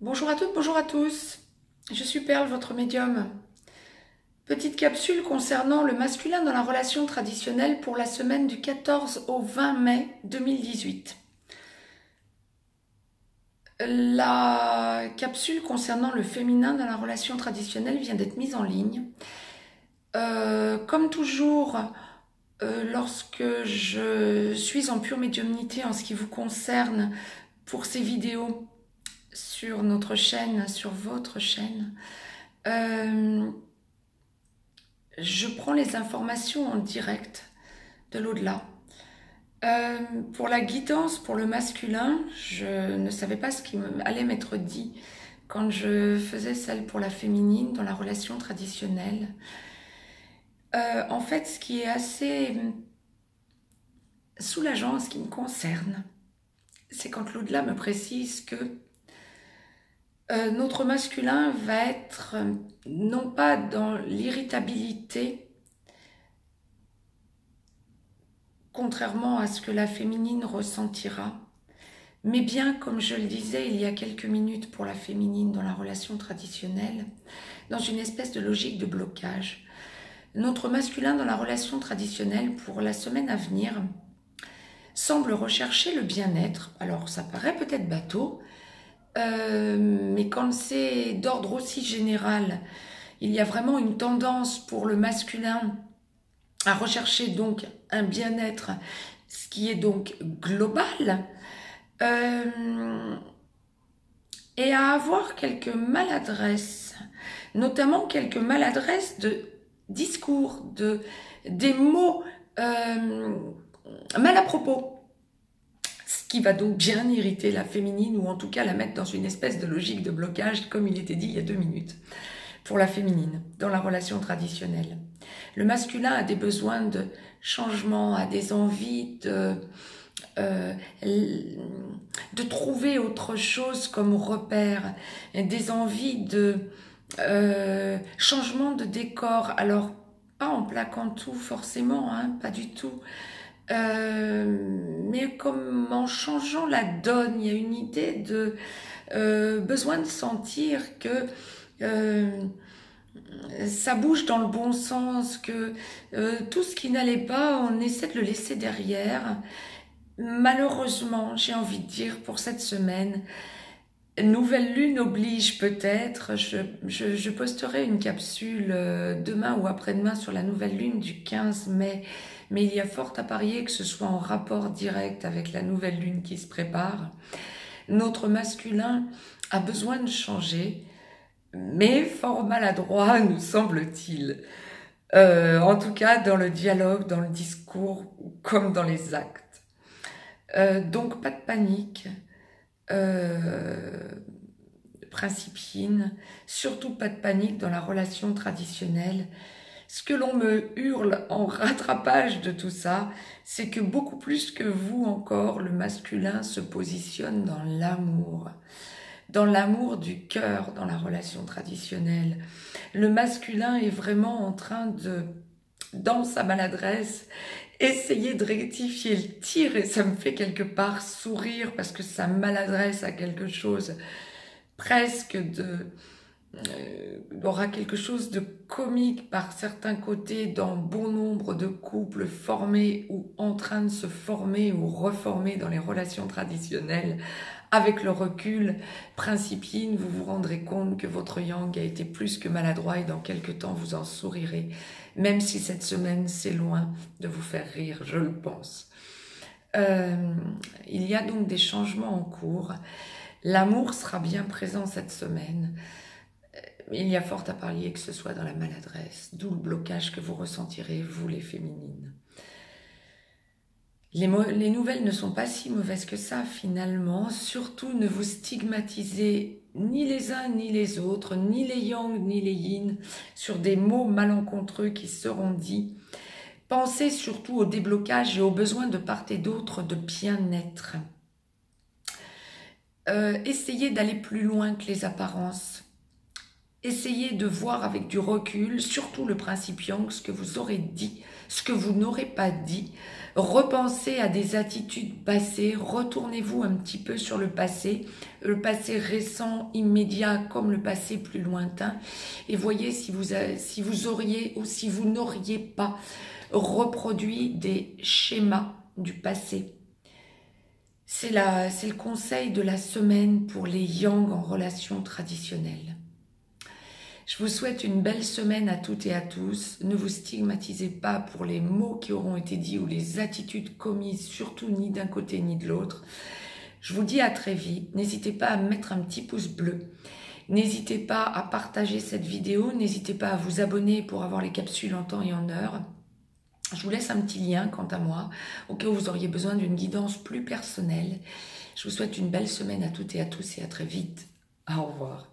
Bonjour à toutes, bonjour à tous. Je suis Perle, votre médium. Petite capsule concernant le masculin dans la relation traditionnelle pour la semaine du 14 au 20 mai 2018. La capsule concernant le féminin dans la relation traditionnelle vient d'être mise en ligne. Comme toujours, lorsque je suis en pure médiumnité en ce qui vous concerne pour ces vidéos sur notre chaîne, sur votre chaîne, je prends les informations en direct de l'au-delà. Pour la guidance, pour le masculin, je ne savais pas ce qui allait m'être dit quand je faisais celle pour la féminine dans la relation traditionnelle. En fait, ce qui est assez soulageant en ce qui me concerne, c'est quand l'au-delà me précise que notre masculin va être non pas dans l'irritabilité, contrairement à ce que la féminine ressentira, mais bien, comme je le disais il y a quelques minutes pour la féminine dans la relation traditionnelle, dans une espèce de logique de blocage. Notre masculin dans la relation traditionnelle pour la semaine à venir semble rechercher le bien-être. Alors ça paraît peut-être bateau, mais quand c'est d'ordre aussi général, il y a vraiment une tendance pour le masculin à rechercher donc un bien-être, ce qui est donc global, et à avoir quelques maladresses, notamment quelques maladresses de discours, des mots mal à propos, ce qui va donc bien irriter la féminine, ou en tout cas la mettre dans une espèce de logique de blocage, comme il était dit il y a 2 minutes, pour la féminine, dans la relation traditionnelle. Le masculin a des besoins de changement, a des envies de trouver autre chose comme repère, des envies de changement de décor. Alors, pas en plaquant tout forcément, hein, pas du tout, mais comme en changeant la donne. Il y a une idée de besoin de sentir que ça bouge dans le bon sens, que tout ce qui n'allait pas, on essaie de le laisser derrière. Malheureusement, j'ai envie de dire, pour cette semaine, nouvelle lune oblige peut-être. Je posterai une capsule demain ou après-demain sur la nouvelle lune du 15 mai, mais il y a fort à parier que ce soit en rapport direct avec la nouvelle lune qui se prépare. Notre masculin a besoin de changer, mais fort maladroit, nous semble-t-il. En tout cas, dans le dialogue, dans le discours, comme dans les actes. Donc, pas de panique, principienne, surtout pas de panique dans la relation traditionnelle. Ce que l'on me hurle en rattrapage de tout ça, c'est que beaucoup plus que vous encore, le masculin se positionne dans l'amour du cœur dans la relation traditionnelle. Le masculin est vraiment en train de, dans sa maladresse, essayer de rectifier le tir, et ça me fait quelque part sourire parce que sa maladresse a quelque chose presque aura quelque chose de comique par certains côtés dans bon nombre de couples formés ou en train de se former ou reformer dans les relations traditionnelles. Avec le recul principien, vous vous rendrez compte que votre yang a été plus que maladroit, et dans quelque temps vous en sourirez, même si cette semaine c'est loin de vous faire rire, je le pense. Il y a donc des changements en cours. L'amour sera bien présent cette semaine. Il y a fort à parier que ce soit dans la maladresse, d'où le blocage que vous ressentirez, vous les féminines. Les nouvelles ne sont pas si mauvaises que ça finalement. Surtout, ne vous stigmatisez ni les uns ni les autres, ni les yang ni les yin, sur des mots malencontreux qui seront dits. Pensez surtout au déblocage et aux besoins de part et d'autre de bien-être. Essayez d'aller plus loin que les apparences. essayez de voir avec du recul, surtout le principe Yang, ce que vous aurez dit, ce que vous n'aurez pas dit. Repensez à des attitudes passées, retournez-vous un petit peu sur le passé récent, immédiat, comme le passé plus lointain, et voyez si vous auriez ou si vous n'auriez pas reproduit des schémas du passé. C'est le conseil de la semaine pour les Yang en relation traditionnelle. Je vous souhaite une belle semaine à toutes et à tous. Ne vous stigmatisez pas pour les mots qui auront été dits ou les attitudes commises, surtout ni d'un côté ni de l'autre. Je vous dis à très vite. N'hésitez pas à mettre un petit pouce bleu. N'hésitez pas à partager cette vidéo. N'hésitez pas à vous abonner pour avoir les capsules en temps et en heure. Je vous laisse un petit lien quant à moi, au cas où vous auriez besoin d'une guidance plus personnelle. Je vous souhaite une belle semaine à toutes et à tous et à très vite. Au revoir.